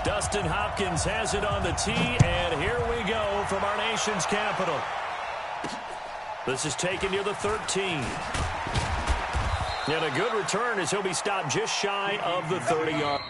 Dustin Hopkins has it on the tee, and here we go from our nation's capital. This is taken near the 13. And a good return as he'll be stopped just shy of the 30-yard.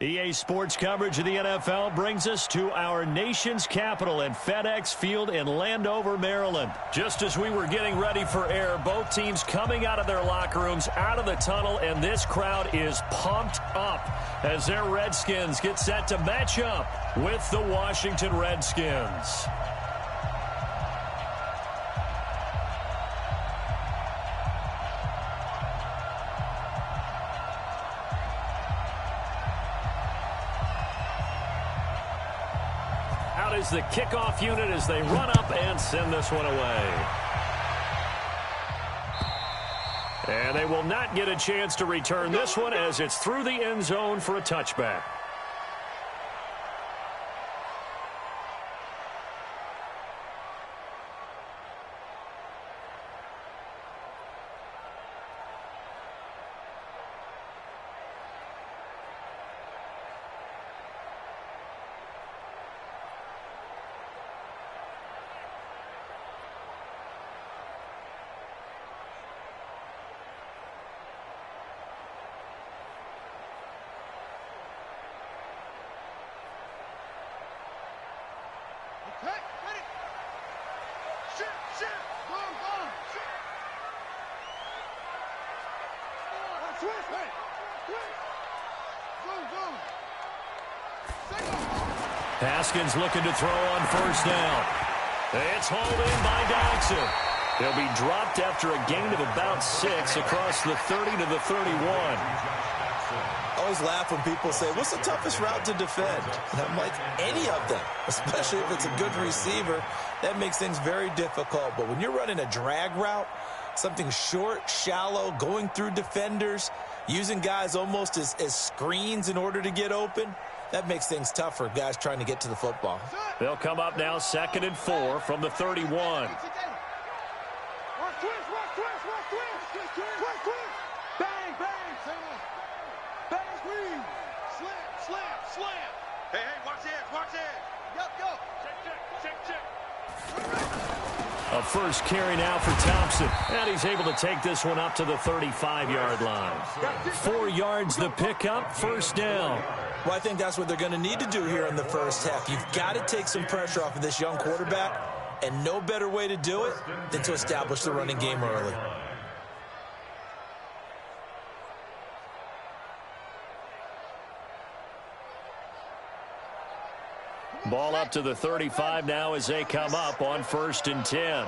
EA Sports coverage of the NFL brings us to our nation's capital at FedEx Field in Landover, Maryland. Just as we were getting ready for air, both teams coming out of their locker rooms, out of the tunnel, and this crowd is pumped up as their Redskins get set to match up with the Washington Redskins. Is the kickoff unit as they run up and send this one away. And they will not get a chance to return this one as it's through the end zone for a touchback. Haskins looking to throw on first down. It's hauled in by Dodson. He'll be dropped after a gain of about 6 across the 30 to the 31. I always laugh when people say, what's the toughest route to defend? And I'm like, any of them, especially if it's a good receiver. That makes things very difficult. But when you're running a drag route, something short, shallow, going through defenders, using guys almost as screens in order to get open, that makes things tough for guys trying to get to the football. They'll come up now 2nd and 4 from the 31. Bang, bang, bang, screen, slam. Hey, watch it. Yup. Check. A first carry now for Thompson, and he's able to take this one up to the 35-yard line. 4 yards the pickup, first down. Well, I think that's what they're going to need to do here in the first half. You've got to take some pressure off of this young quarterback, and no better way to do it than to establish the running game early. Ball up to the 35 now as they come up on 1st and 10.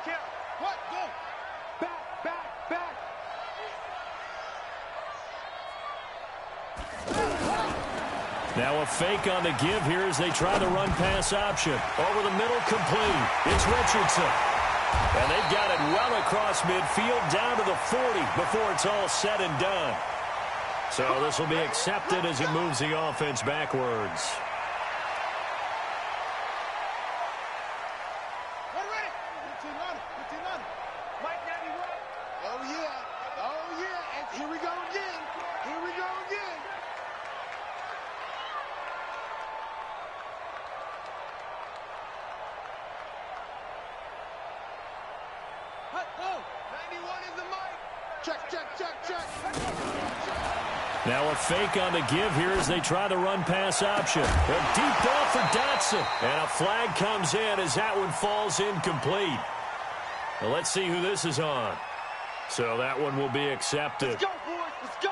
Kill. What? Go. Back. Now a fake on the give here as they try the run-pass option. Over the middle, complete. It's Richardson. And they've got it well across midfield down to the 40 before it's all said and done. So this will be accepted as it moves the offense backwards. Here we go again. Oh, 91 is the mic. Check. Now a fake on the give here as they try the run-pass option. A deep ball for Dotson. And a flag comes in as that one falls incomplete. Well, let's see who this is on. So that one will be accepted. Let's go, boys. Let's go.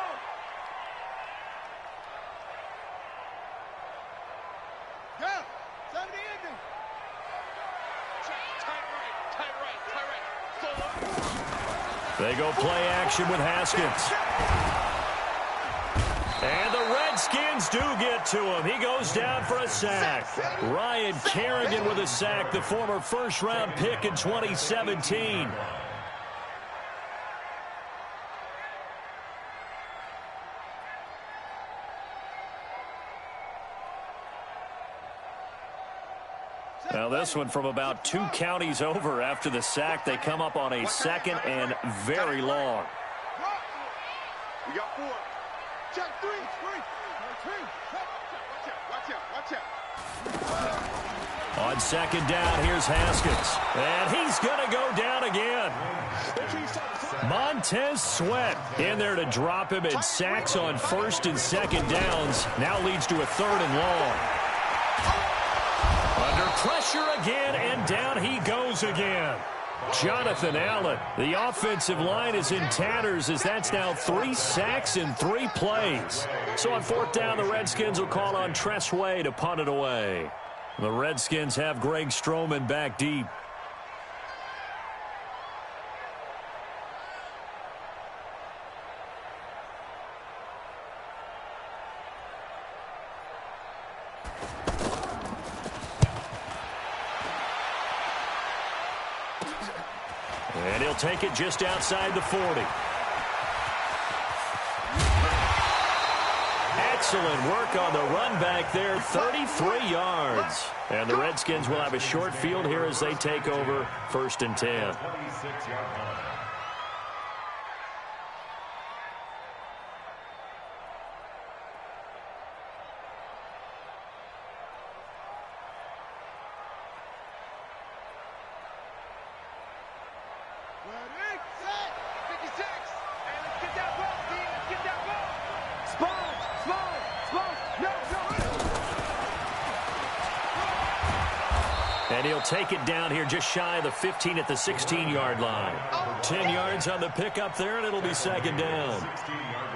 Yeah, 70 ending. Tight right. They go play action with Haskins. And the Redskins do get to him. He goes down for a sack. Ryan Kerrigan with a sack, the former first-round pick in 2017. Now this one from about 2 counties over after the sack. They come up on a 2nd and very long. We got 4. Check 3. Watch out. On 2nd down, here's Haskins. And he's going to go down again. Montez Sweat in there to drop him, and sacks on 1st and 2nd downs. Now leads to a 3rd and long. Under pressure again, and down he goes again. Jonathan Allen. The offensive line is in tatters as that's now 3 sacks in 3 plays. So on 4th down, the Redskins will call on Tress Way to punt it away. The Redskins have Greg Stroman back deep. And he'll take it just outside the 40. Excellent work on the run back there, 33 yards. And the Redskins will have a short field here as they take over 1st and 10. And he'll take it down here just shy of the 15 at the 16-yard line. 10 yards on the pickup there, and it'll be 2nd down.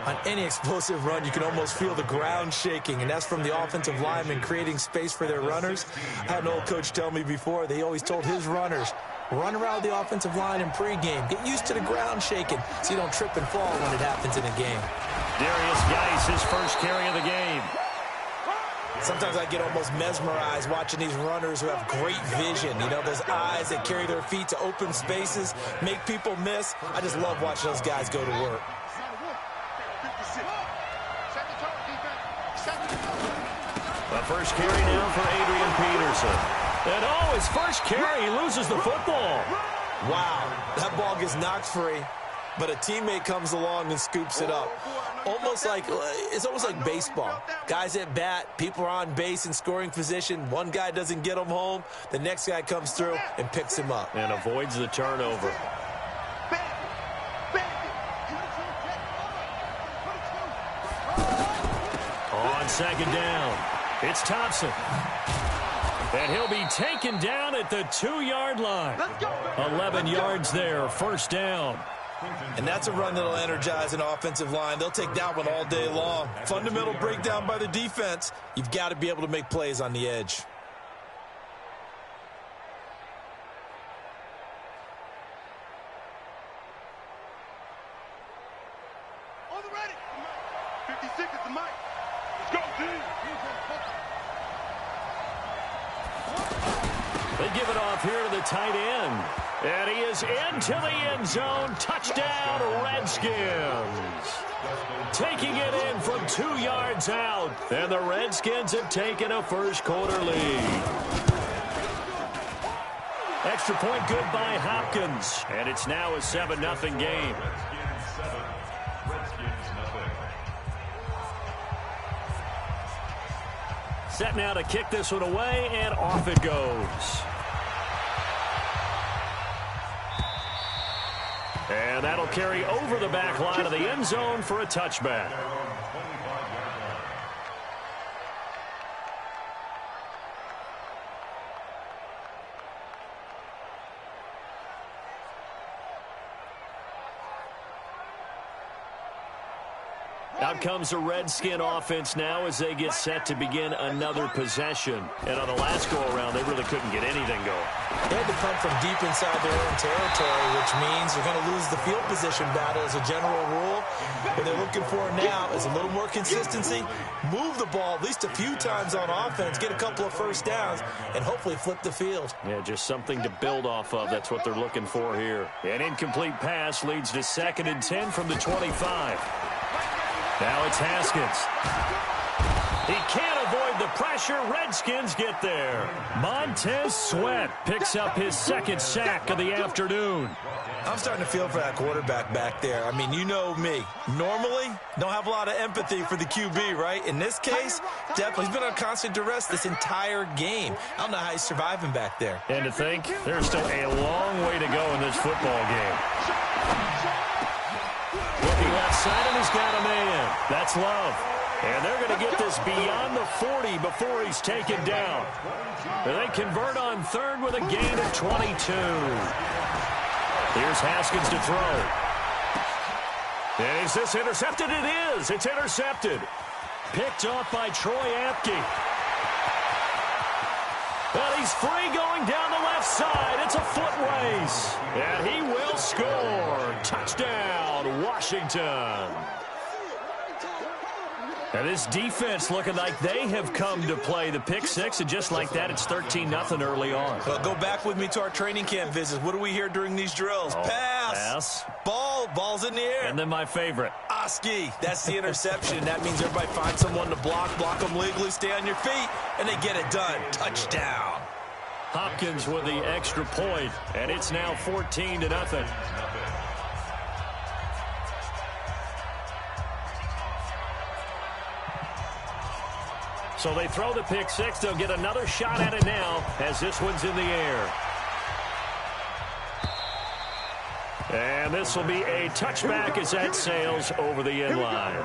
On any explosive run, you can almost feel the ground shaking, and that's from the offensive linemen creating space for their runners. I had an old coach tell me before, they always told his runners, run around the offensive line in pregame. Get used to the ground shaking so you don't trip and fall when it happens in a game. Darius Geis, his first carry of the game. Sometimes I get almost mesmerized watching these runners who have great vision. You know, those eyes that carry their feet to open spaces, make people miss. I just love watching those guys go to work. The first carry now for Adrian Peterson. And oh, his first carry, he loses the football. Wow, that ball gets knocked free, but a teammate comes along and scoops it up. It's almost like baseball. Guys at bat, people are on base in scoring position. One guy doesn't get him home. The next guy comes through and picks him up. And avoids the turnover. On 2nd down, it's Thompson. And he'll be taken down at the 2-yard line. 11 yards there, 1st down. And that's a run that'll energize an offensive line. They'll take that one all day long. Fundamental breakdown by the defense. You've got to be able to make plays on the edge. On the ready. 56 is the mic. Let's go, team. They give it off here to the tight end. And he is into the end zone. Touchdown, Redskins. Taking it in from 2 yards out. And the Redskins have taken a first-quarter lead. Extra point good by Hopkins. And it's now a 7-0 game. Set now to kick this one away, and off it goes. And that'll carry over the back line of the end zone for a touchback. Out comes the Redskin offense now as they get set to begin another possession. And on the last go-around, they really couldn't get anything going. They had to come from deep inside their own territory, which means they're going to lose the field position battle as a general rule. What they're looking for now is a little more consistency, move the ball at least a few times on offense, get a couple of first downs, and hopefully flip the field. Yeah, just something to build off of. That's what they're looking for here. An incomplete pass leads to 2nd and 10 from the 25. Now it's Haskins. He can't avoid the pressure. Redskins get there. Montez Sweat picks up his 2nd sack of the afternoon. I'm starting to feel for that quarterback back there. I mean, you know me. Normally, don't have a lot of empathy for the QB, right? In this case, definitely. He's been on constant duress this entire game. I don't know how he's surviving back there. And to think, there's still a long way to go in this football game. Looking left side, and he's got a man. That's Love. And they're going to get this beyond the 40 before he's taken down. And they convert on 3rd with a gain of 22. Here's Haskins to throw. And is this intercepted? It is. It's intercepted. Picked off by Troy Apke. Well, he's free going down the left side. It's a foot race. And he will score. Touchdown, Washington. And this defense looking like they have come to play the pick six, and just like that, it's 13-0 early on. Well, go back with me to our training camp visits. What do we hear during these drills? Pass. Ball's in the air. And then my favorite. Oski. That's the interception. That means everybody finds someone to block them legally, stay on your feet, and they get it done. Touchdown. Hopkins with the extra point, and it's now 14-0. So they throw the pick six. They'll get another shot at it now as this one's in the air. And this will be a touchback as that sails over the end line.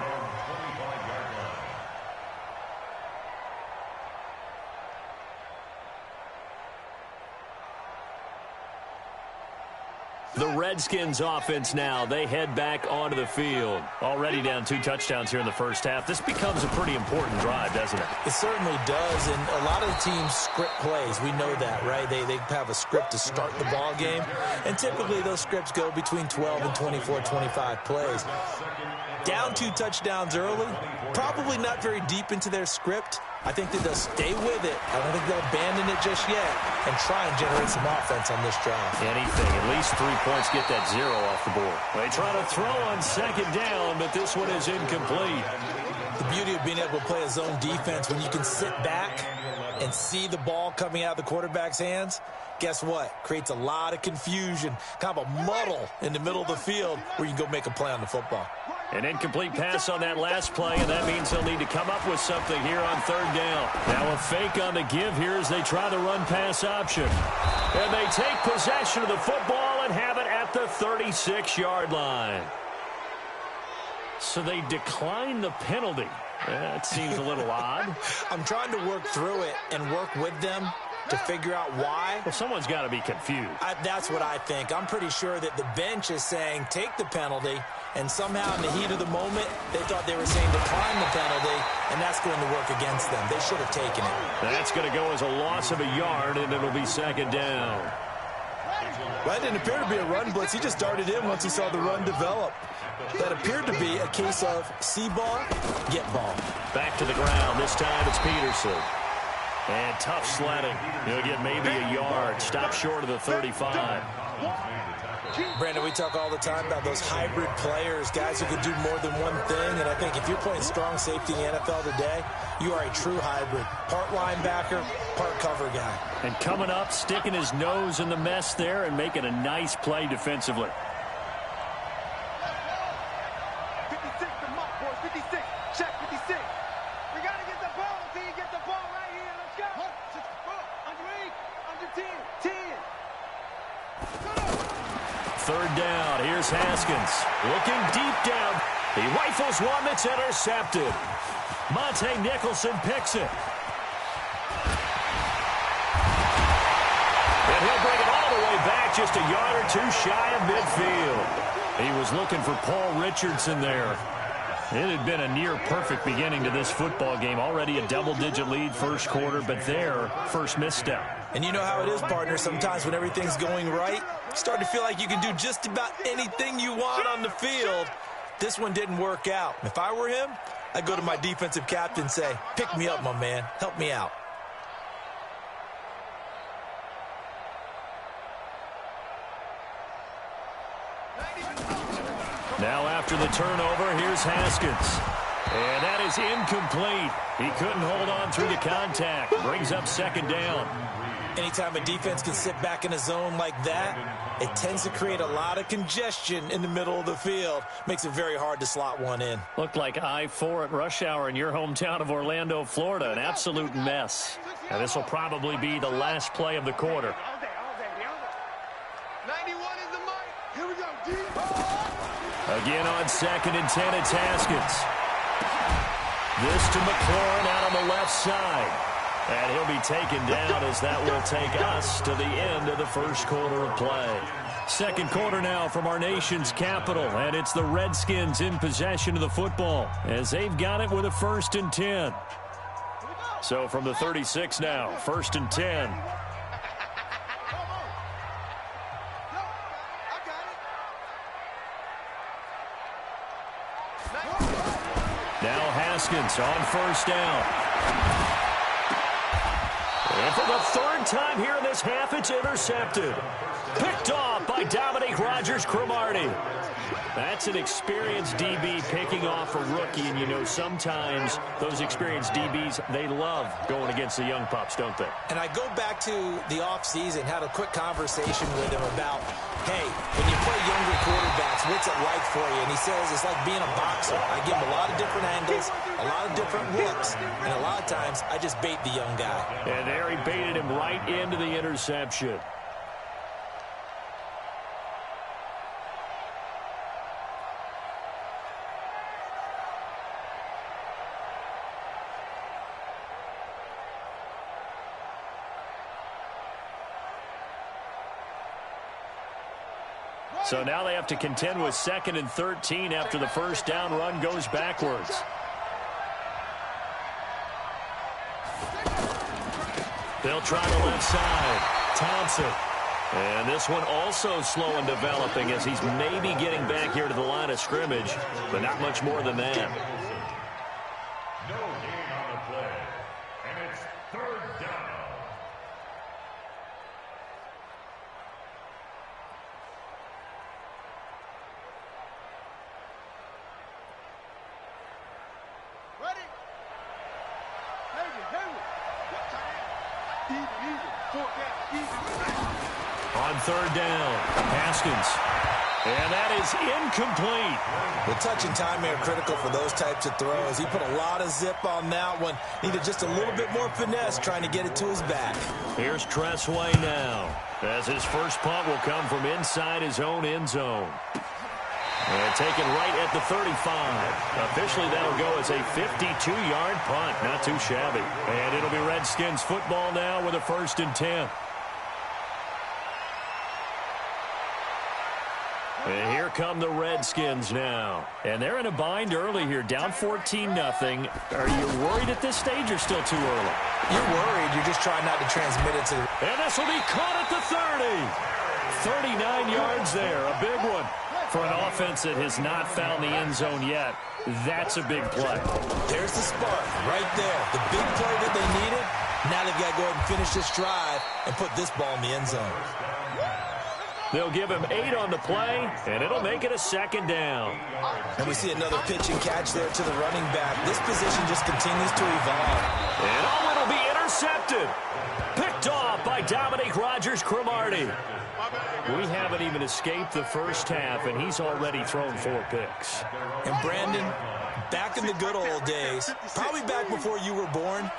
The Redskins offense now, they head back onto the field. Already down 2 touchdowns here in the first half. This becomes a pretty important drive, doesn't it? It certainly does, and a lot of the teams script plays. We know that, right? They have a script to start the ball game, and typically those scripts go between 12 and 24, 25 plays. Down 2 touchdowns early, probably not very deep into their script. I think that they'll stay with it. I don't think they'll abandon it just yet and try and generate some offense on this drive. Anything, at least 3 points, get that 0 off the board. They try to throw on 2nd down, but this one is incomplete. The beauty of being able to play a zone defense when you can sit back and see the ball coming out of the quarterback's hands, guess what? Creates a lot of confusion, kind of a muddle in the middle of the field where you can go make a play on the football. An incomplete pass on that last play, and that means they'll need to come up with something here on 3rd down. Now a fake on the give here as they try the run-pass option. And they take possession of the football and have it at the 36-yard line. So they decline the penalty. That seems a little odd. I'm trying to work through it and work with them. to figure out why? Well, someone's got to be confused. That's what I think. I'm pretty sure that the bench is saying take the penalty, and somehow in the heat of the moment, they thought they were saying decline the penalty, and that's going to work against them. They should have taken it. That's going to go as a loss of a yard, and it'll be second down. Well, that didn't appear to be a run blitz. He just darted in once he saw the run develop. That appeared to be a case of see ball, get ball. Back to the ground. This time it's Peterson. And tough sledding. He'll get maybe a yard. Stop short of the 35. Brandon, we talk all the time about those hybrid players, guys who can do more than one thing. And I think if you're playing strong safety in the NFL today, you are a true hybrid. Part linebacker, part cover guy. And coming up, sticking his nose in the mess there and making a nice play defensively. 56, the mark, boys. 56. Check 56. We got to get the ball. Until you get the ball right here. Let's go. Under 8. Under 10. 10. Third down. Here's Haskins. Looking deep down. He rifles one that's intercepted. Monte Nicholson picks it. And he'll bring it all the way back, just a yard or two shy of midfield. He was looking for Paul Richardson there. It had been a near-perfect beginning to this football game. Already a double-digit lead first quarter, but their first misstep. And you know how it is, partner. Sometimes when everything's going right, you start to feel like you can do just about anything you want on the field. This one didn't work out. If I were him, I'd go to my defensive captain and say, pick me up, my man. Help me out. Now after the turnover, here's Haskins. And that is incomplete. He couldn't hold on through the contact. Brings up second down. Anytime a defense can sit back in a zone like that, it tends to create a lot of congestion in the middle of the field. Makes it very hard to slot one in. Looked like I-4 at rush hour in your hometown of Orlando, Florida. An absolute mess. And this will probably be the last play of the quarter. 91 is the mic. Here we go. D. Again on second and 10, it's Haskins. This to McLaurin out on the left side. And he'll be taken down as that will take us to the end of the first quarter of play. Second quarter now from our nation's capital, and it's the Redskins in possession of the football as they've got it with a 1st and 10. So from the 36 now, 1st and 10. Now Haskins on 1st down. And for the third time here in this half, it's intercepted. Picked off by Dominique Rodgers-Cromartie. That's an experienced DB picking off a rookie, and you know sometimes those experienced DBs, they love going against the young pups, don't they? And I go back to the offseason, had a quick conversation with him about, hey, when you play younger quarterbacks, what's it like for you? And he says it's like being a boxer. I give him a lot of different angles, a lot of different looks, and a lot of times I just bait the young guy. And there he baited him right into the interception. So now they have to contend with 2nd and 13 after the first down run goes backwards. They'll try the left side. Thompson. And this one also slow in developing as he's maybe getting back here to the line of scrimmage, but not much more than that. No gain on the play, and it's 3rd down. Ready? On 3rd down, Haskins. And that is incomplete. The touch and timing are critical for those types of throws. He put a lot of zip on that one. Needed just a little bit more finesse trying to get it to his back. Here's Tressway now, as his first punt will come from inside his own end zone. And taken right at the 35. Officially, that'll go as a 52-yard punt. Not too shabby. And it'll be Redskins football now with a 1st and 10. And here come the Redskins now. And they're in a bind early here, down 14-0. Are you worried at this stage or still too early? You're worried. You're just trying not to transmit it to the... And this will be caught at the 30. 39 yards there, a big one. For an offense that has not found the end zone yet, that's a big play. There's the spark right there. The big play that they needed. Now they've got to go ahead and finish this drive and put this ball in the end zone. They'll give him 8 on the play, and it'll make it a 2nd down. And we see another pitch and catch there to the running back. This position just continues to evolve. And it'll be intercepted. Picked off by Dominique Rodgers-Cromartie. We haven't even escaped the first half, and he's already thrown 4 picks. And Brandon, back in the good old days, probably back before you were born,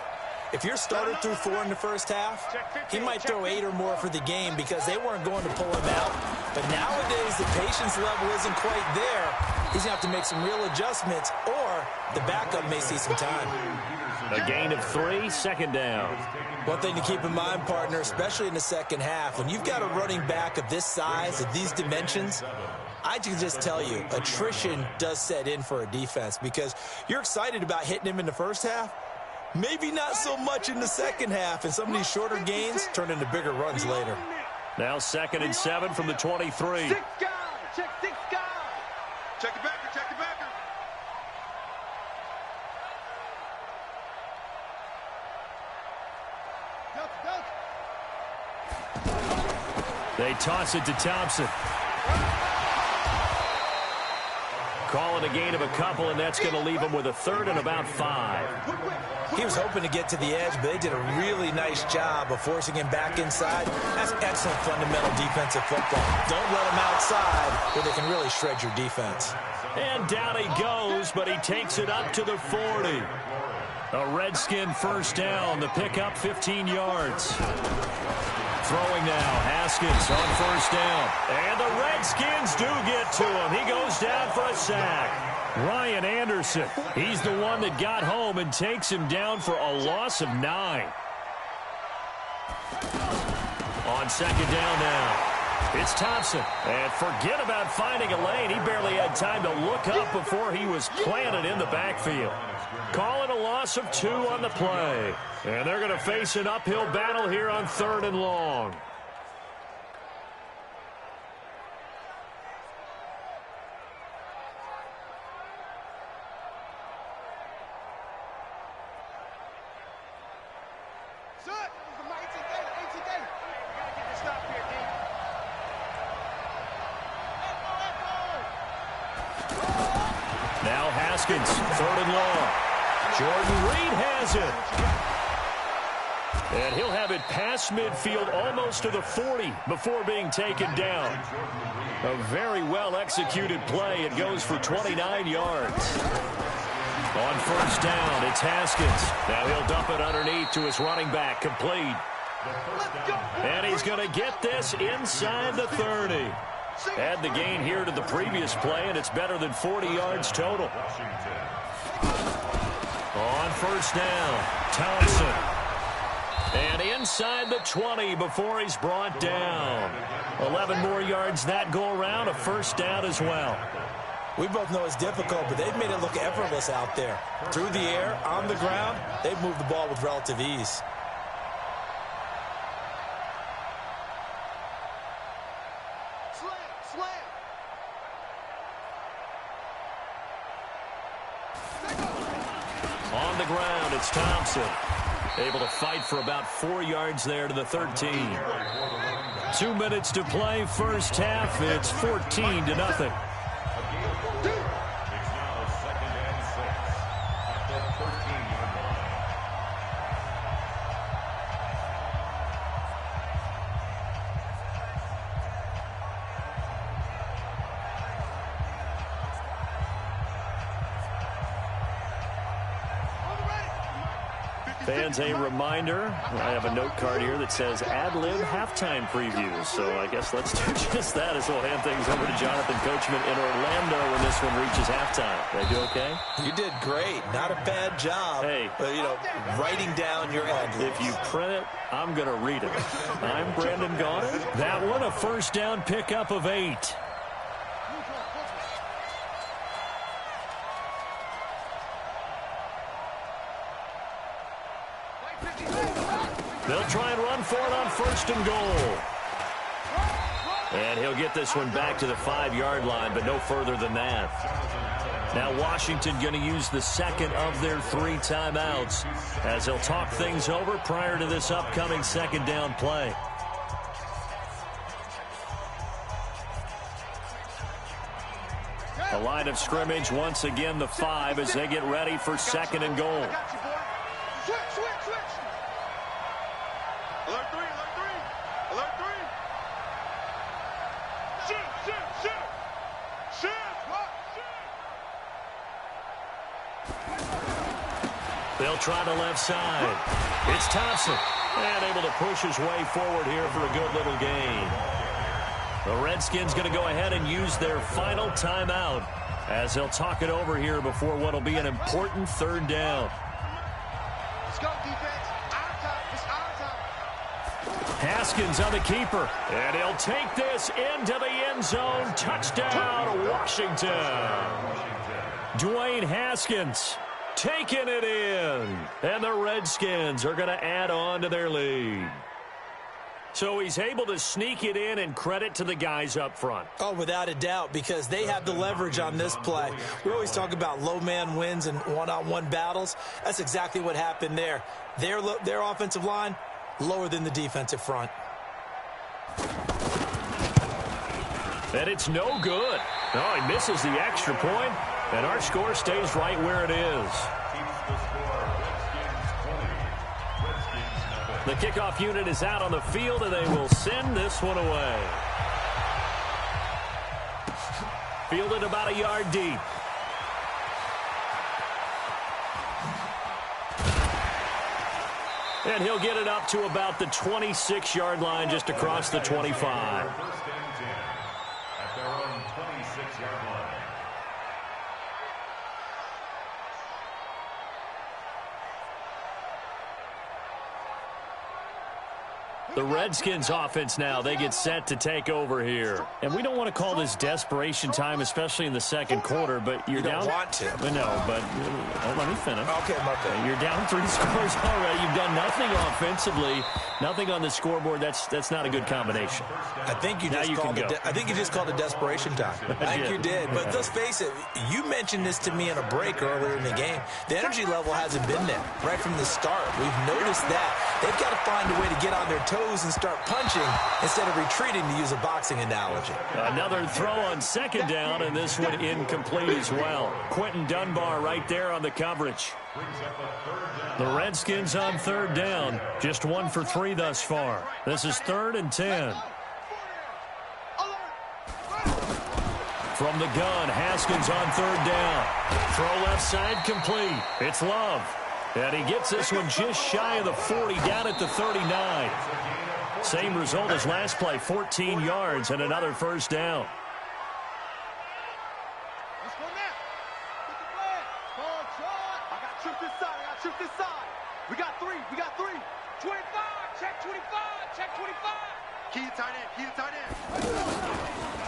if your starter threw 4 in the first half, he might throw 8 or more for the game because they weren't going to pull him out. But nowadays, the patience level isn't quite there. He's going to have to make some real adjustments, or the backup may see some time. A gain of 3, 2nd down. One thing to keep in mind, partner, especially in the second half, when you've got a running back of this size, of these dimensions, I can just tell you, attrition does set in for a defense because you're excited about hitting him in the first half. Maybe not so much in the second half, and some of these shorter gains turn into bigger runs later. Now 2nd and 7 from the 23. 6 guys. Check 6 guys. Check the backer. Check the backer. They toss it to Thompson. Call it a gain of a couple, and that's going to leave him with a 3rd and about 5. He was hoping to get to the edge, but they did a really nice job of forcing him back inside. That's excellent fundamental defensive football. Don't let him outside where they can really shred your defense. And down he goes, but he takes it up to the 40. A Redskin 1st down. The pickup 15 yards. Throwing now, Haskins on 1st down. And the Redskins do get to him. He goes down for a sack. Ryan Anderson, he's the one that got home and takes him down for a loss of 9. On 2nd down now. It's Thompson. And forget about finding a lane. He barely had time to look up before he was planted in the backfield. Call it a loss of 2 on the play. And they're going to face an uphill battle here on 3rd and long. Now Haskins, 3rd and long. Jordan Reed has it. And he'll have it past midfield almost to the 40 before being taken down. A very well-executed play. It goes for 29 yards. On 1st down, it's Haskins. Now he'll dump it underneath to his running back, complete. And he's going to get this inside the 30. Add the gain here to the previous play, and it's better than 40 yards total. On 1st down, Thompson. And inside the 20 before he's brought down. 11 more yards that go around, a 1st down as well. We both know it's difficult, but they've made it look effortless out there. Through the air, on the ground, they've moved the ball with relative ease. On the ground, it's Thompson. Able to fight for about 4 yards there to the 13. 2 minutes to play, 1st half. It's 14-0. Fans, a reminder, I have a note card here that says ad-lib halftime preview. So I guess let's do just that as we'll hand things over to Jonathan Coachman in Orlando when this one reaches halftime. Did I do okay? You did great. Not a bad job. Hey. But, you know, writing down your ad-libs. If you print it, I'm going to read it. I'm Brandon Gaudin. That one, a first down pickup of 8. They'll try and run for it on first and goal. And he'll get this one back to the 5-yard line, but no further than that. Now Washington going to use the second of their 3 timeouts as they'll talk things over prior to this upcoming second down play. The line of scrimmage once again the 5 as they get ready for second and goal. Switch. Alert 3. Alert 3. Shoot. They'll try the left side. It's Thompson. And able to push his way forward here for a good little gain. The Redskins going to go ahead and use their final timeout as they'll talk it over here before what will be an important third down. Let's go, defense. Our time. It's our time. Haskins on the keeper. And he'll take this into the end zone. Touchdown, Washington. Dwayne Haskins taking it in. And the Redskins are going to add on to their lead. So he's able to sneak it in, and credit to the guys up front. Oh, without a doubt, because they have the leverage on this play. We always talk about low man wins and one-on-one battles. That's exactly what happened there. Their offensive line, lower than the defensive front. And it's no good. Oh, he misses the extra point, and our score stays right where it is. The kickoff unit is out on the field, and they will send this one away. Fielded about a yard deep. And he'll get it up to about the 26-yard line, just across the 25. At their own 26-yard line. The Redskins offense now, they get set to take over here. And we don't want to call this desperation time, especially in the second quarter, but you're down. You don't want to. No, but let me finish. Okay, my bad. You're down 3 scores already. You've done nothing offensively, nothing on the scoreboard. That's not a good combination. I think you just called it. I think you just called it desperation time. I think you did. But let's face it. You mentioned this to me in a break earlier in the game. The energy level hasn't been there right from the start. We've noticed that. They've got to find a way to get on their toes and start punching instead of retreating, to use a boxing analogy. Another throw on second down, and this one incomplete as well. Quentin Dunbar right there on the coverage. The Redskins on third down, just 1 for 3 thus far. This is 3rd and 10. From the gun, Haskins on third down. Throw left side complete. It's Love. And he gets this one just shy of the 40, down at the 39. Same result as last play, 14 yards and another first down. Let's go now. Get the flag. Ball short. I got tripped this side. We got 3. 25. Check 25. Check 25. Key to tight end.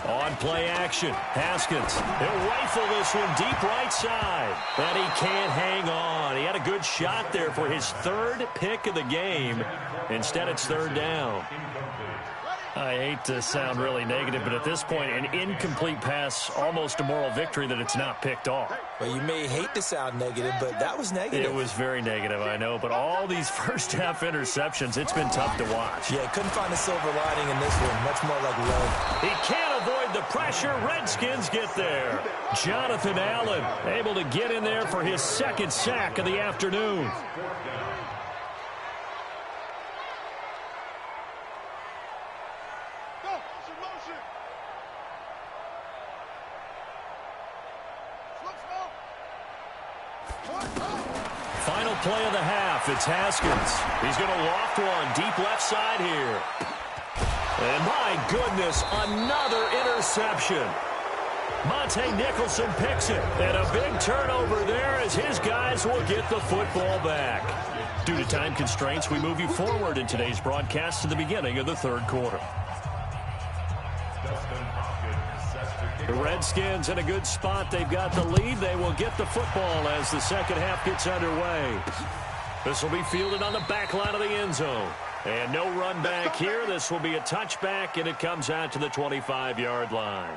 On play action, Haskins. He'll rifle this one deep right side. But he can't hang on. He had a good shot there for his 3rd pick of the game. Instead, it's 3rd down. I hate to sound really negative, but at this point, an incomplete pass, almost a moral victory that it's not picked off. Well, you may hate to sound negative, but that was negative. It was very negative, I know. But all these first-half interceptions, it's been tough to watch. Yeah, couldn't find a silver lining in this one. Much more like lead. He can't avoid the pressure. Redskins get there. Jonathan Allen able to get in there for his 2nd sack of the afternoon. Final play of the half. It's Haskins. He's going to loft one deep left side here. And my goodness, another interception. Monte Nicholson picks it. And a big turnover there as his guys will get the football back. Due to time constraints, we move you forward in today's broadcast to the beginning of the third quarter. The Redskins in a good spot. They've got the lead. They will get the football as the second half gets underway. This will be fielded on the back line of the end zone. And no run back here. This will be a touchback, and it comes out to the 25-yard line.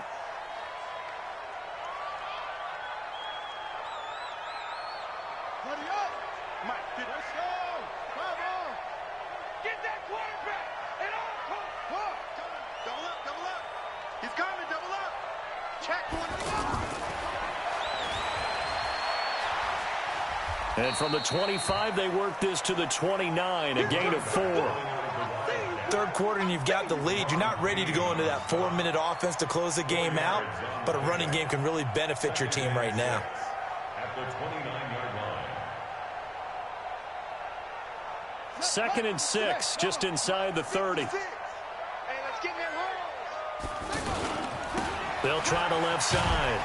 Get that quarterback! And on, double up, double up! He's coming, double up! Check one. And from the 25, they work this to the 29, a gain of 4. Third quarter and you've got the lead. You're not ready to go into that 4-minute offense to close the game out, but a running game can really benefit your team right now. At the 29-yard line. 2nd and 6, just inside the 30. Hey, let's get in there. They'll try the left side.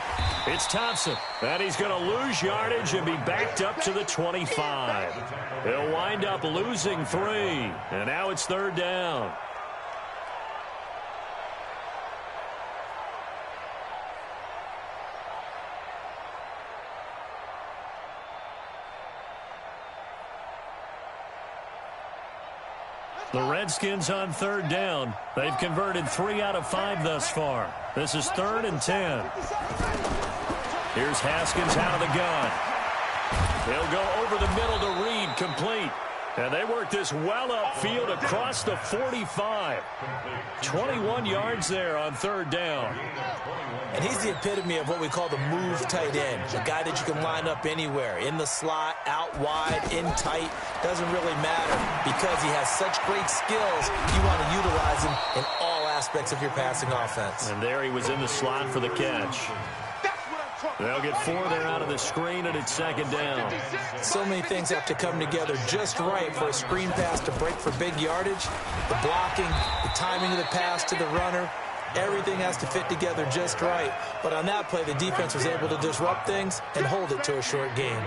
It's Thompson. And he's going to lose yardage and be backed up to the 25. He'll wind up losing 3. And now it's third down. The Redskins on third down. They've converted 3 out of 5 thus far. This is 3rd and 10. Here's Haskins out of the gun. He'll go over the middle to Reed, complete. And they work this well upfield across the 45. 21 yards there on third down. And he's the epitome of what we call the move tight end. A guy that you can line up anywhere. In the slot, out wide, in tight. Doesn't really matter because he has such great skills. You want to utilize him in all aspects of your passing offense. And there he was in the slot for the catch. They'll get 4 there out of the screen, and it's second down. So many things have to come together just right for a screen pass to break for big yardage. The blocking, the timing of the pass to the runner, everything has to fit together just right. But on that play, the defense was able to disrupt things and hold it to a short game.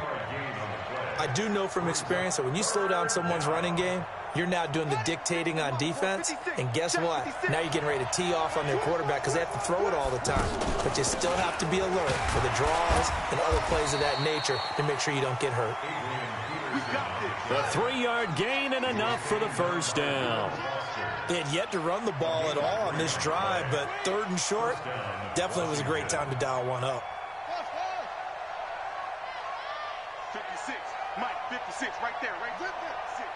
I do know from experience that when you slow down someone's running game, you're now doing the dictating on defense, and guess what? Now you're getting ready to tee off on their quarterback because they have to throw it all the time. But you still have to be alert for the draws and other plays of that nature to make sure you don't get hurt. The 3-yard gain and enough for the first down. They had yet to run the ball at all on this drive, but 3rd and short, definitely was a great time to dial one up. 56, Mike, 56, right there, right there. 56.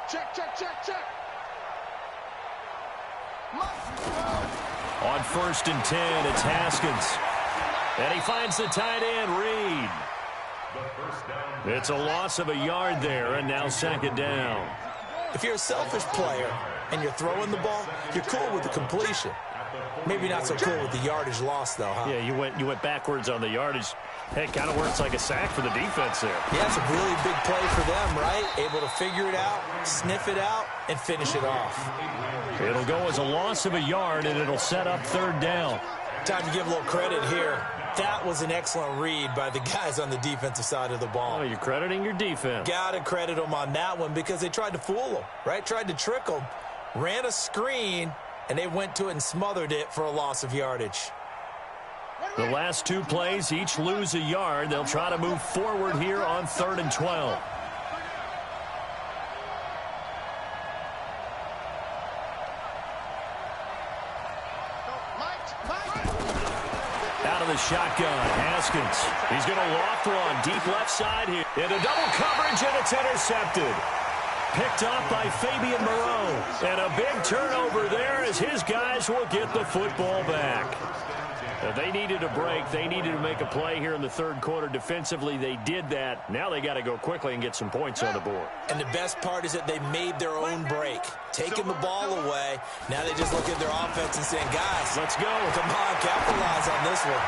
Check, check, check, check. On 1st and 10, it's Haskins. And he finds the tight end, Reed. It's a loss of a yard there, and now second down. If you're a selfish player and you're throwing the ball, you're cool with the completion. Maybe not so cool with the yardage loss, though, huh? Yeah, you went backwards on the yardage. Hey, it kind of works like a sack for the defense there. Yeah, it's a really big play for them, right? Able to figure it out, sniff it out, and finish it off. It'll go as a loss of a yard, and it'll set up third down. Time to give a little credit here. That was an excellent read by the guys on the defensive side of the ball. Oh, you're crediting your defense. Got to credit them on that one because they tried to fool them, right? Tried to trick them, ran a screen, and they went to it and smothered it for a loss of yardage. The last 2 plays each lose a yard. They'll try to move forward here on 3rd and 12. Out of the shotgun, Haskins. He's going to loft one deep left side here. Into double coverage, and it's intercepted. Picked off by Fabian Moreau. And a big turnover there as his guys will get the football back. They needed a break. They needed to make a play here in the third quarter. Defensively, they did that. Now they got to go quickly and get some points on the board. And the best part is that they made their own break, taking the ball away. Now they just look at their offense and saying, guys, let's go. Come on, capitalize on this one.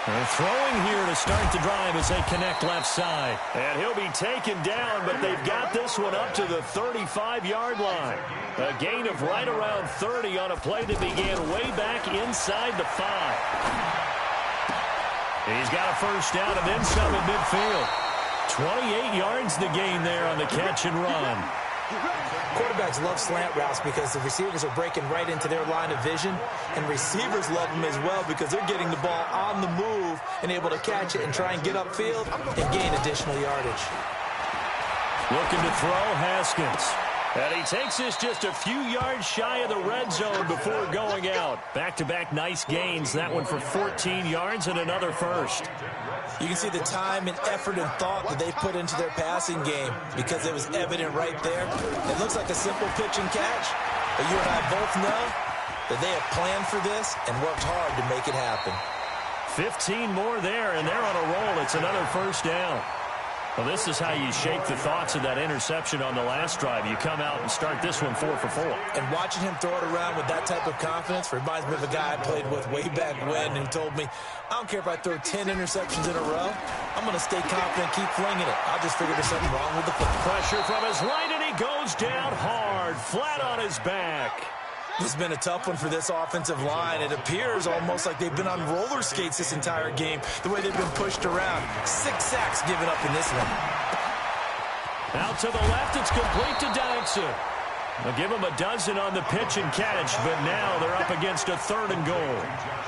They're throwing here to start the drive as they connect left side. And he'll be taken down, but they've got this one up to the 35-yard line. A gain of right around 30 on a play that began way back inside the 5. He's got a first down and then some at midfield. 28 yards the gain there on the catch and run. Quarterbacks love slant routes because the receivers are breaking right into their line of vision, and receivers love them as well because they're getting the ball on the move and able to catch it and try and get upfield and gain additional yardage. Looking to throw, Haskins. And he takes this just a few yards shy of the red zone before going out. Back-to-back nice gains. That one for 14 yards and another first. You can see the time and effort and thought that they put into their passing game because it was evident right there. It looks like a simple pitch and catch, but you and I both know that they have planned for this and worked hard to make it happen. 15 more there, and they're on a roll. It's another first down. Well, this is how you shake the thoughts of that interception on the last drive. You come out and start this one 4 for 4. And watching him throw it around with that type of confidence reminds me of a guy I played with way back when who told me, I don't care if I throw 10 interceptions in a row. I'm going to stay confident, keep flinging it. I'll just figure there's something wrong with the play. Pressure from his right, and he goes down hard, flat on his back. This has been a tough one for this offensive line. It appears almost like they've been on roller skates this entire game, the way they've been pushed around. 6 sacks given up in this one. Out to the left, it's complete to Dodson. They'll give him a dozen on the pitch and catch, but now they're up against a 3rd and goal.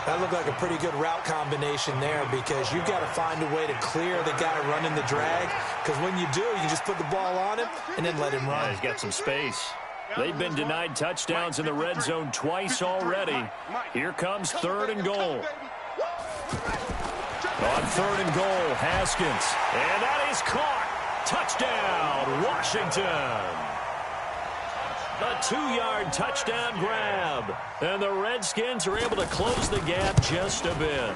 That looked like a pretty good route combination there because you've got to find a way to clear the guy running the drag, because when you do, you just put the ball on him and then let him run. Yeah, he's got some space. They've been denied touchdowns in the red zone twice already. Here comes 3rd and goal. On 3rd and goal, Haskins. And that is caught. Touchdown, Washington. A 2-yard touchdown grab. And the Redskins are able to close the gap just a bit.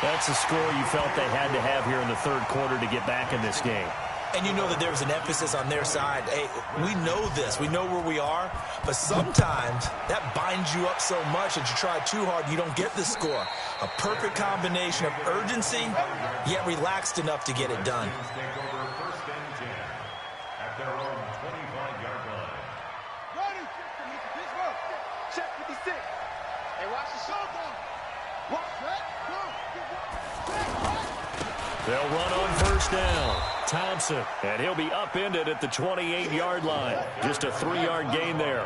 That's the score you felt they had to have here in the 3rd quarter to get back in this game. And you know that there's an emphasis on their side. Hey, we know this. We know where we are. But sometimes that binds you up so much that you try too hard, you don't get the score. A perfect combination of urgency, yet relaxed enough to get it done. Check 56. Hey, watch the shoulder. Watch that. They'll run on first down. Thompson, and he'll be upended at the 28-yard line. Just a 3-yard gain there.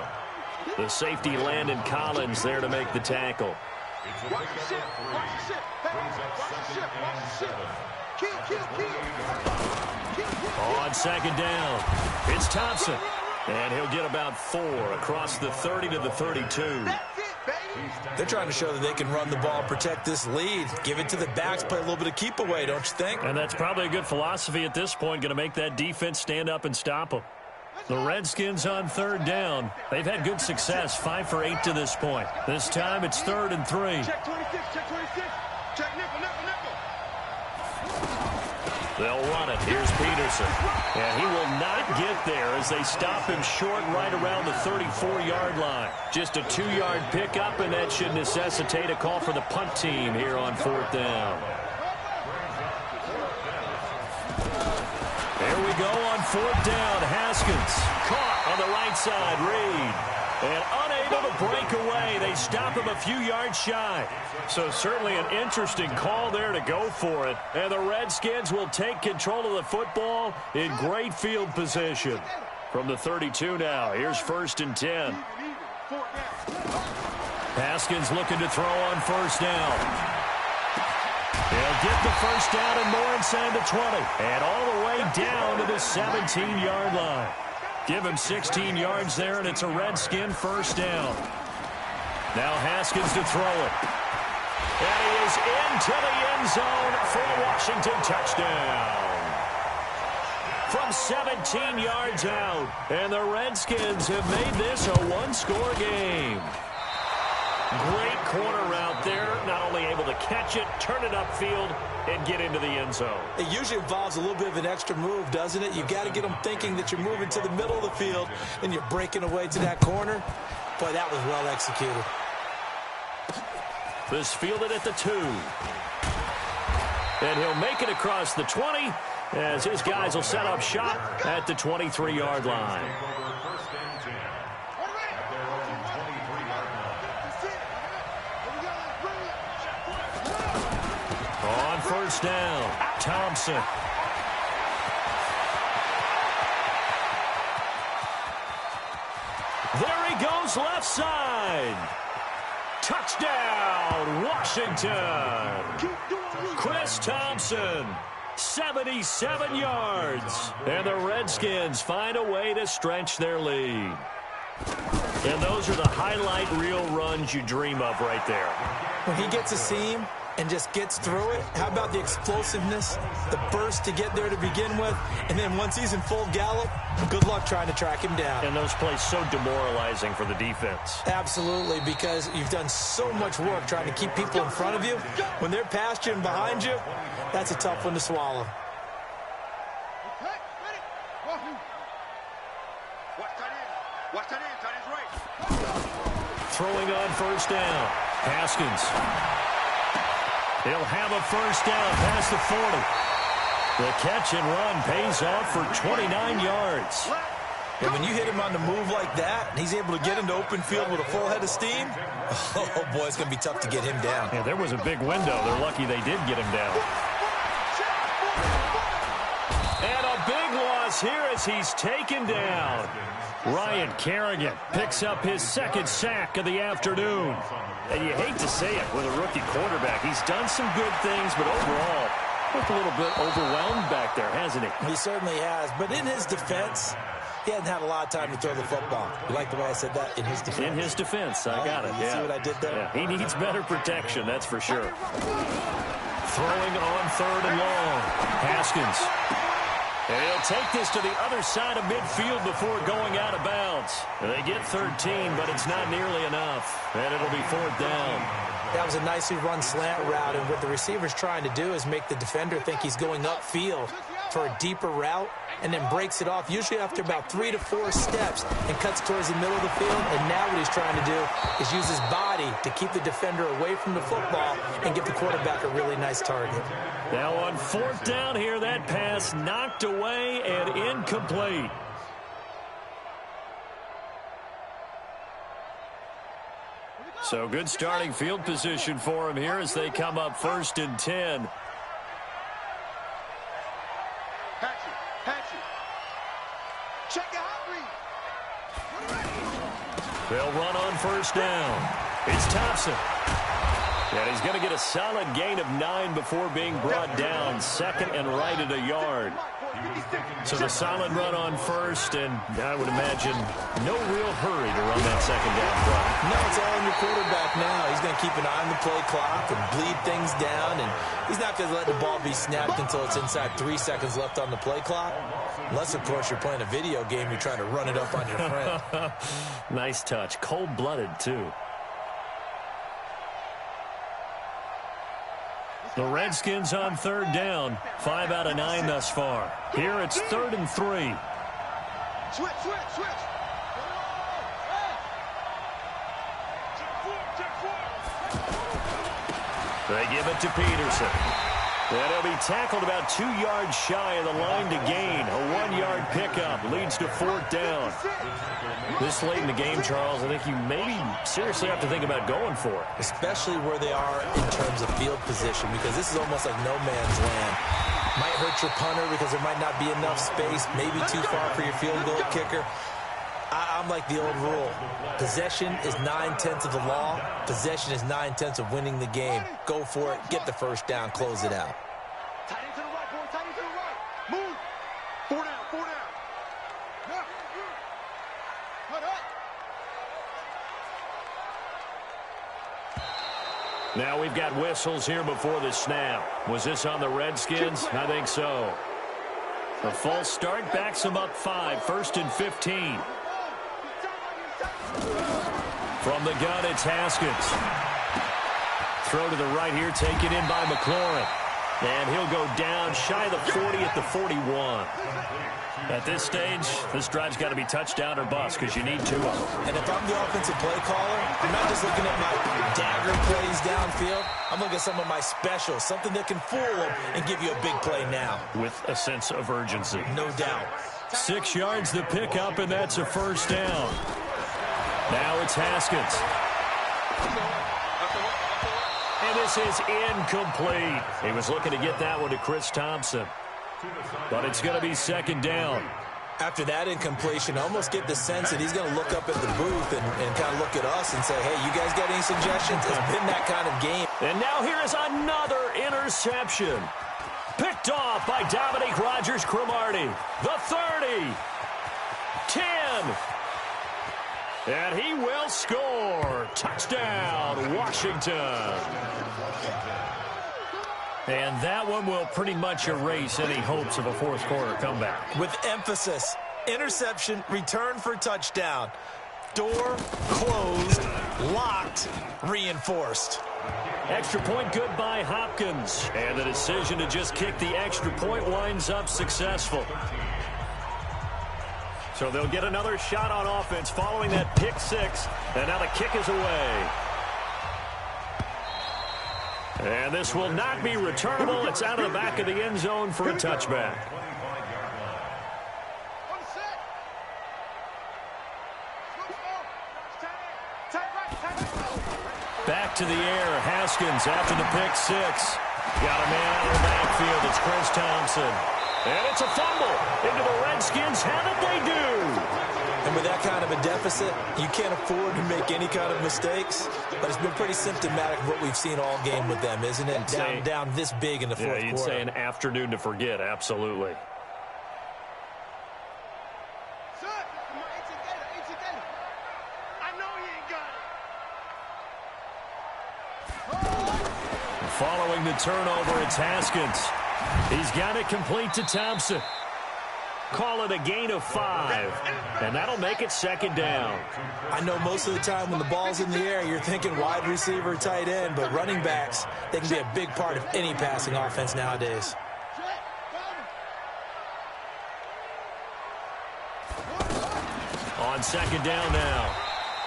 The safety Landon Collins there to make the tackle. Watch the ship. Watch the ship. Watch the ship. Watch the ship. Kill. On 2nd down, it's Thompson. And he'll get about 4 across the 30 to the 32. That's it, baby. They're trying to show that they can run the ball, protect this lead. Give it to the backs, play a little bit of keep away, don't you think? And that's probably a good philosophy at this point, going to make that defense stand up and stop them. The Redskins on 3rd down. They've had good success, 5 for 8 to this point. This time it's 3rd and 3. Check 26. Check 26. Check nickel. They'll run it. Here's Peterson. And he will not get there as they stop him short right around the 34-yard line. Just a 2-yard pickup, and that should necessitate a call for the punt team here on 4th down. There we go on 4th down. Haskins caught on the right side. Reed. And unable to break away. They stop him a few yards shy. So certainly an interesting call there to go for it. And the Redskins will take control of the football in great field position. From the 32 now, here's 1st and 10. Haskins looking to throw on 1st down. He'll get the first down and more inside the 20. And all the way down to the 17-yard line. Give him 16 yards there, and it's a Redskin first down. Now Haskins to throw it. And he is into the end zone for a Washington touchdown. From 17 yards out, and the Redskins have made this a 1-score game. Great corner route there, not only able to catch it, turn it upfield, and get into the end zone. It usually involves a little bit of an extra move, doesn't it? You've got to get them thinking that you're moving to the middle of the field, and you're breaking away to that corner. Boy, that was well executed. This fielded at the 2. And he'll make it across the 20 as his guys will set up shop at the 23-yard line. On first down, Thompson. There he goes, left side. Touchdown, Washington. Chris Thompson, 77 yards. And the Redskins find a way to stretch their lead. And those are the highlight reel runs you dream of right there. When he gets a seam and just gets through it, how about the explosiveness, the burst to get there to begin with, and then once he's in full gallop, good luck trying to track him down. And those plays so demoralizing for the defense. Absolutely, because you've done so much work trying to keep people in front of you. When they're past you and behind you, that's a tough one to swallow. Throwing on first down, Haskins. He'll have a first down past the 40. The catch and run pays off for 29 yards. And when you hit him on the move like that, and he's able to get into open field with a full head of steam, oh boy, it's going to be tough to get him down. Yeah, there was a big window. They're lucky they did get him down. And a big loss here as he's taken down. Ryan Kerrigan picks up his second sack of the afternoon. And you hate to say it with a rookie quarterback. He's done some good things, but overall, looked a little bit overwhelmed back there, hasn't he? He certainly has. But in his defense, he hasn't had a lot of time to throw the football. You like the way I said that? In his defense. In his defense. I got it. You see what I did there? Yeah, he needs better protection, that's for sure. Throwing on third and long. Haskins. And he'll take this to the other side of midfield before going out of bounds. They get 13, but it's not nearly enough. And it'll be fourth down. That was a nicely run slant route, and what the receiver's trying to do is make the defender think he's going upfield for a deeper route, and then breaks it off, usually after about 3 to 4 steps, and cuts towards the middle of the field. And now what he's trying to do is use his body to keep the defender away from the football and give the quarterback a really nice target. Now on fourth down here, that pass knocked away and incomplete. So good starting field position for him here as they come up first and 10. They'll run on first down. It's Thompson. And he's going to get a solid gain of 9 before being brought down. Second and right at a yard. So the solid run on first, and I would imagine no real hurry to run that second down play. No, it's all on your quarterback now. He's going to keep an eye on the play clock and bleed things down, and he's not going to let the ball be snapped until it's inside 3 seconds left on the play clock. Unless, of course, you're playing a video game, you're trying to run it up on your friend. Nice touch. Cold-blooded, too. The Redskins on third down. 5 out of 9 thus far. Here it's 3rd and 3. Switch. They give it to Peterson. And he'll be tackled about 2 yards shy of the line to gain. A 1-yard pickup leads to fourth down. This late in the game, Charles, I think you maybe seriously have to think about going for it. Especially where they are in terms of field position, because this is almost like no man's land. Might hurt your punter because there might not be enough space, maybe too far for your field goal kicker. I'm like the old rule. Possession is 9/10 of the law. Possession is 9/10 of winning the game. Go for it. Get the first down. Close it out. Tight end to the right, boy. Tight end to the right. Move. 4 down. Yeah. Cut up. Now we've got whistles here before the snap. Was this on the Redskins? I think so. A false start backs them up 5. 1st and 15. From the gun, it's Haskins. Throw to the right here, taken in by McLaurin. And he'll go down shy of the 40 at the 41. At this stage, this drive's got to be touchdown or bust because you need two of them. And if I'm the offensive play caller, I'm not just looking at my dagger plays downfield. I'm looking at some of my specials, something that can fool them and give you a big play now. With a sense of urgency. No doubt. 6 yards to pick up, and that's a first down. Now it's Haskins. And this is incomplete. He was looking to get that one to Chris Thompson. But it's going to be second down. After that incompletion, I almost get the sense that he's going to look up at the booth and kind of look at us and say, hey, you guys got any suggestions? It's been that kind of game. And now here is another interception. Picked off by Dominique Rodgers-Cromartie. The 30. 10. And he will score. Touchdown, Washington. And that one will pretty much erase any hopes of a fourth quarter comeback. With emphasis, interception, return for touchdown. Door closed, locked, reinforced. Extra point good by Hopkins. And the decision to just kick the extra point winds up successful. So they'll get another shot on offense following that pick six. And now the kick is away. And this will not be returnable. It's out of the back of the end zone for a touchback. Back to the air. Haskins after the pick six. Got a man out of the backfield. It's Chris Thompson. And it's a fumble into the Redskins. How did they do? And with that kind of a deficit, you can't afford to make any kind of mistakes. But it's been pretty symptomatic of what we've seen all game with them, isn't it? Down this big in the fourth quarter. You'd say an afternoon to forget, absolutely. Following the turnover, it's Haskins. He's got it complete to Thompson. Call it a gain of 5, and that'll make it second down. I know most of the time when the ball's in the air, you're thinking wide receiver, tight end, but running backs, they can be a big part of any passing offense nowadays. On second down now,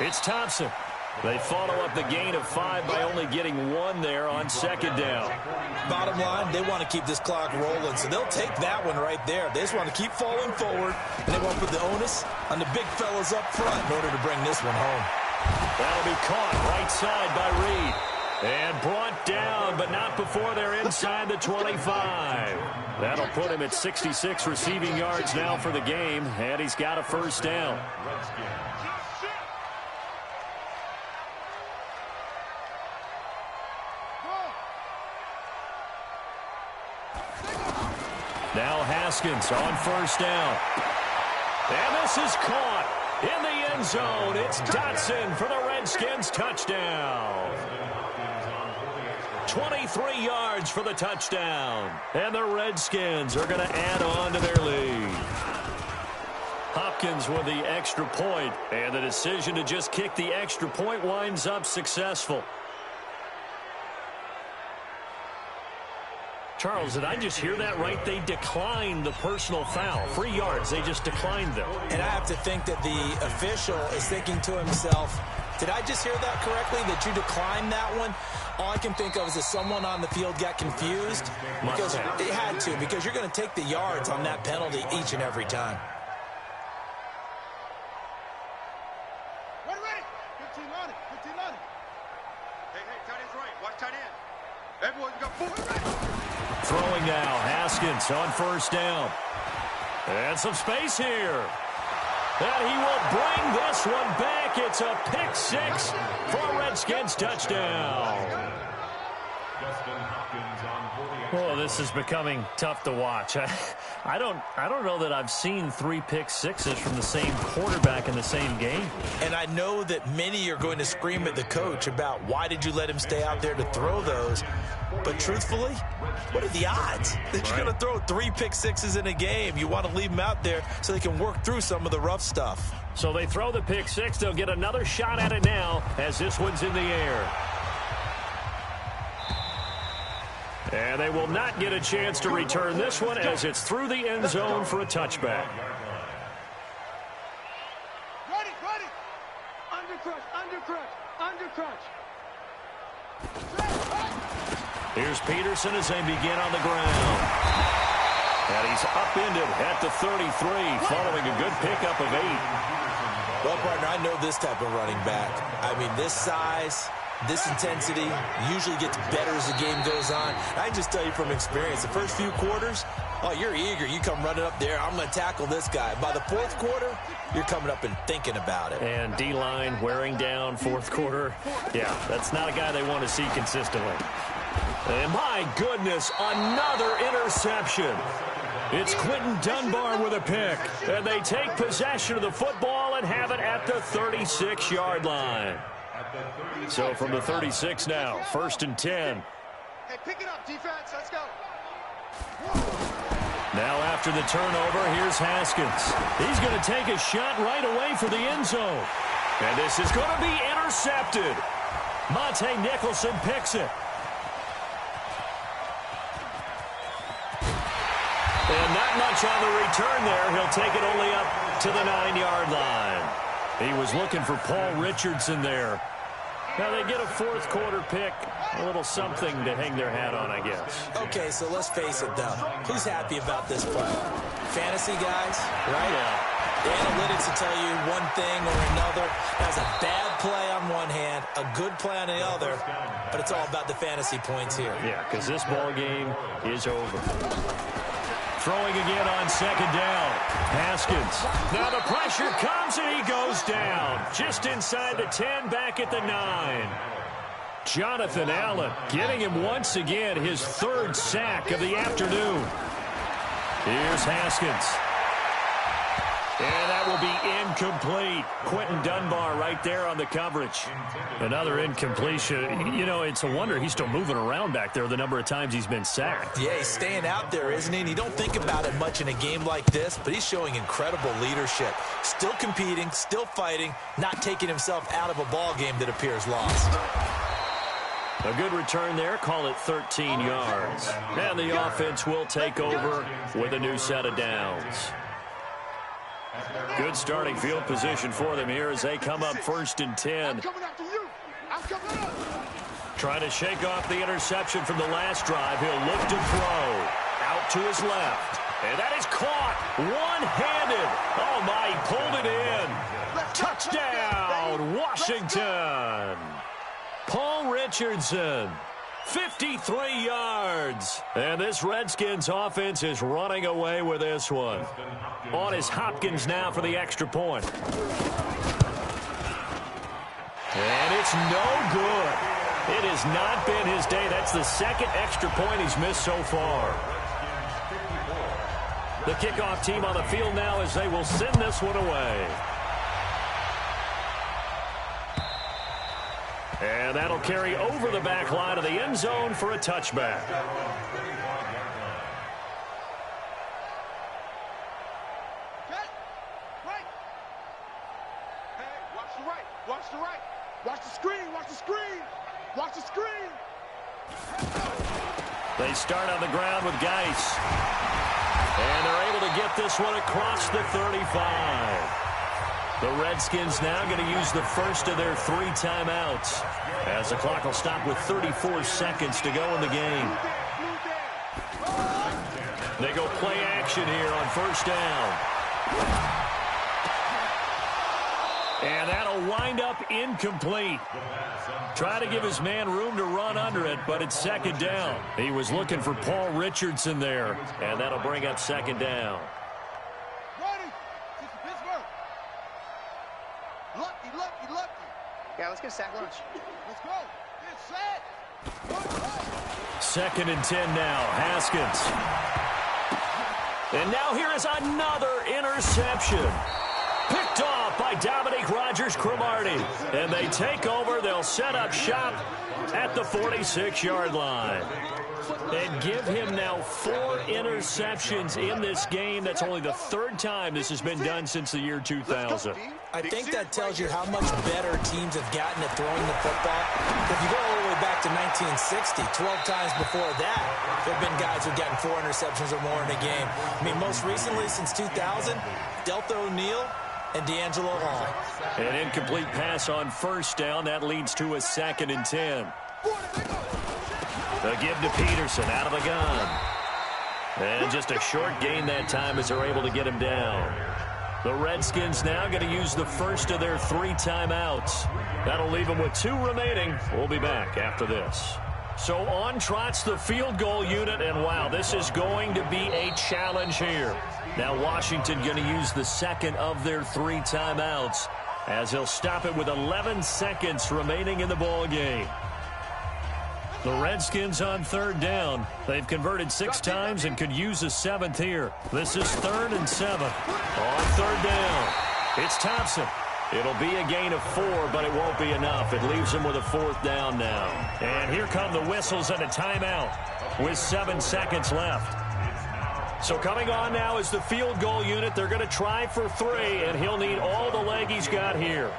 it's Thompson. They follow up the gain of 5 by only getting 1 there on second down. Bottom line, they want to keep this clock rolling, so they'll take that one right there. They just want to keep falling forward, and they want to put the onus on the big fellas up front in order to bring this one home. That'll be caught right side by Reed. And brought down, but not before they're inside the 25. That'll put him at 66 receiving yards now for the game, and he's got a first down. Now Haskins on first down. And this is caught in the end zone. It's Dotson for the Redskins touchdown. 23 yards for the touchdown. And the Redskins are going to add on to their lead. Hopkins with the extra point, and the decision to just kick the extra point winds up successful. Charles, did I just hear that right? They declined the personal foul. 3 yards, they just declined them. And I have to think that the official is thinking to himself, did I just hear that correctly, that you declined that one? All I can think of is that someone on the field got confused. Because it had to, because you're going to take the yards on that penalty each and every time. Ready. 15 on it. Hey, tight end's right. Watch tight end. Everyone, you got 4. Throwing now, Haskins on first down. And some space here. And he will bring this one back. It's a pick six for a Redskins touchdown. Well, this is becoming tough to watch. I don't know that I've seen 3 pick sixes from the same quarterback in the same game. And I know that many are going to scream at the coach about why did you let him stay out there to throw those. But truthfully, what are the odds that you're going to throw 3 pick sixes in a game? You want to leave them out there so they can work through some of the rough stuff. So they throw the pick six. They'll get another shot at it now as this one's in the air. And they will not get a chance to return this one as it's through the end zone for a touchback. Ready. Under crunch. Here's Peterson as they begin on the ground. And he's upended at the 33 following a good pickup of 8. Well, partner, I know this type of running back. I mean, this size, this intensity usually gets better as the game goes on. I can just tell you from experience, the first few quarters, oh, you're eager. You come running up there, I'm going to tackle this guy. By the fourth quarter, you're coming up and thinking about it. And D-line wearing down fourth quarter. Yeah, that's not a guy they want to see consistently. And my goodness, another interception. It's Quinton Dunbar with a pick. And they take possession of the football and have it at the 36-yard line. So from the 36 now, 1st and 10. Hey, pick it up, defense. Let's go. Now after the turnover, here's Haskins. He's going to take a shot right away for the end zone. And this is going to be intercepted. Monte Nicholson picks it. And not much on the return there. He'll take it only up to the 9-yard line. He was looking for Paul Richardson there. Now they get a fourth quarter pick. A little something to hang their hat on, I guess. Okay, so let's face it, though. Who's happy about this play? Fantasy guys, right? Yeah. The analytics will tell you one thing or another. That's a bad play on one hand, a good play on the other, but it's all about the fantasy points here. Yeah, because this ball game is over. Throwing again on 2nd down. Haskins. Now the pressure comes and he goes down. Just inside the 10, back at the 9. Jonathan Allen getting him once again his 3rd sack of the afternoon. Here's Haskins. And that will be incomplete. Quinton Dunbar right there on the coverage. Another incompletion. You know, it's a wonder he's still moving around back there the number of times he's been sacked. Yeah, he's staying out there, isn't he? And you don't think about it much in a game like this, but he's showing incredible leadership. Still competing, still fighting, not taking himself out of a ball game that appears lost. A good return there. Call it 13 yards. And the offense will take over with a new set of downs. Good starting field position for them here as they come up 1st and 10. Trying to shake off the interception from the last drive. He'll look to throw. Out to his left. And that is caught one-handed. Oh, my, he pulled it in. Touchdown, Washington. Paul Richardson. 53 yards. And this Redskins offense is running away with this one. On is Hopkins now for the extra point. And it's no good. It has not been his day. That's the 2nd extra point he's missed so far. The kickoff team on the field now as they will send this one away. And that'll carry over the back line of the end zone for a touchback. Watch the right. Watch the screen. Watch the screen. They start on the ground with Geis. And they're able to get this one across the 35. The Redskins now going to use the first of their 3 timeouts as the clock will stop with 34 seconds to go in the game. They go play action here on 1st down. And that'll wind up incomplete. Try to give his man room to run under it, but it's 2nd down. He was looking for Paul Richardson there, and that'll bring up 2nd down. Lucky. Yeah, let's get a sack lunch. Let's go. Get set. 2nd and 10 now. Haskins. And now here is another interception. Picked off by Dominique Rodgers-Cromartie. And they take over. They'll set up shop at the 46-yard line. And give him now 4 interceptions in this game. That's only the 3rd time this has been done since the year 2000. I think that tells you how much better teams have gotten at throwing the football. If you go all the way way back to 1960. 12 times before that, there have been guys who have gotten 4 interceptions or more in a game. I mean, most recently, since 2000, Deltha O'Neal and D'Angelo Hall. An incomplete pass on first down. That leads to a 2nd and 10. The give to Peterson out of the gun. And just a short gain that time as they're able to get him down. The Redskins now going to use the first of their 3 timeouts. That'll leave them with 2 remaining. We'll be back after this. So on trots the field goal unit, and wow, this is going to be a challenge here. Now Washington going to use the second of their 3 timeouts as he'll stop it with 11 seconds remaining in the ball game. The Redskins on 3rd down. They've converted 6 times and could use a 7th here. This is 3rd and 7. On 3rd down, it's Thompson. It'll be a gain of 4, but it won't be enough. It leaves them with a 4th down now. And here come the whistles and a timeout with 7 seconds left. So coming on now is the field goal unit. They're going to try for 3, and he'll need all the leg he's got here.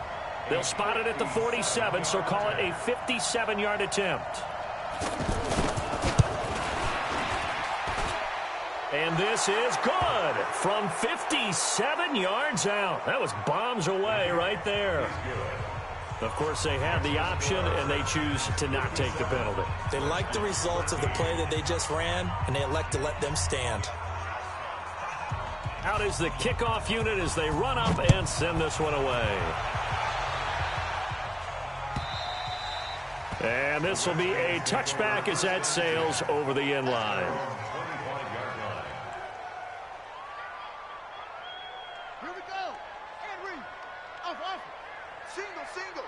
They'll spot it at the 47, so call it a 57-yard attempt. And this is good from 57 yards out. That was bombs away right there. Of course, they have the option, and they choose to not take the penalty. They like the results of the play that they just ran, and they elect to let them stand. Out is the kickoff unit as they run up and send this one away. And this will be a touchback as that sails over the end line. Here we go. And read. Off. Single.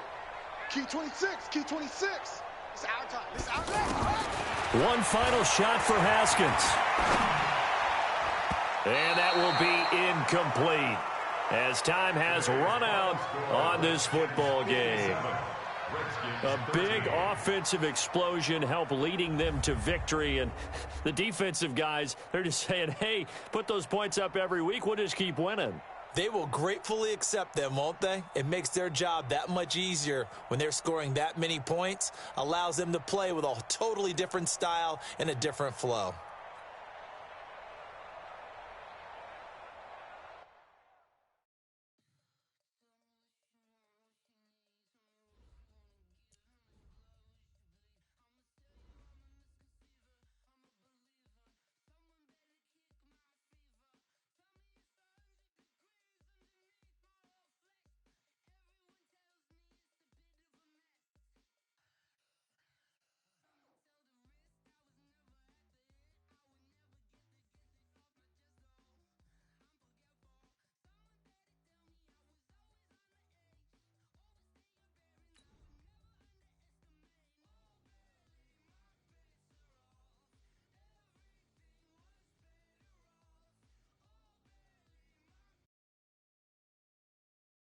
Key 26. Key 26. It's our time. It's our time. One final shot for Haskins. And that will be incomplete as time has run out on this football game. A big offensive explosion helped leading them to victory, and the defensive guys, they're just saying, hey, put those points up every week, we'll just keep winning. They will gratefully accept them, won't they? It makes their job that much easier when they're scoring that many points, allows them to play with a totally different style and a different flow.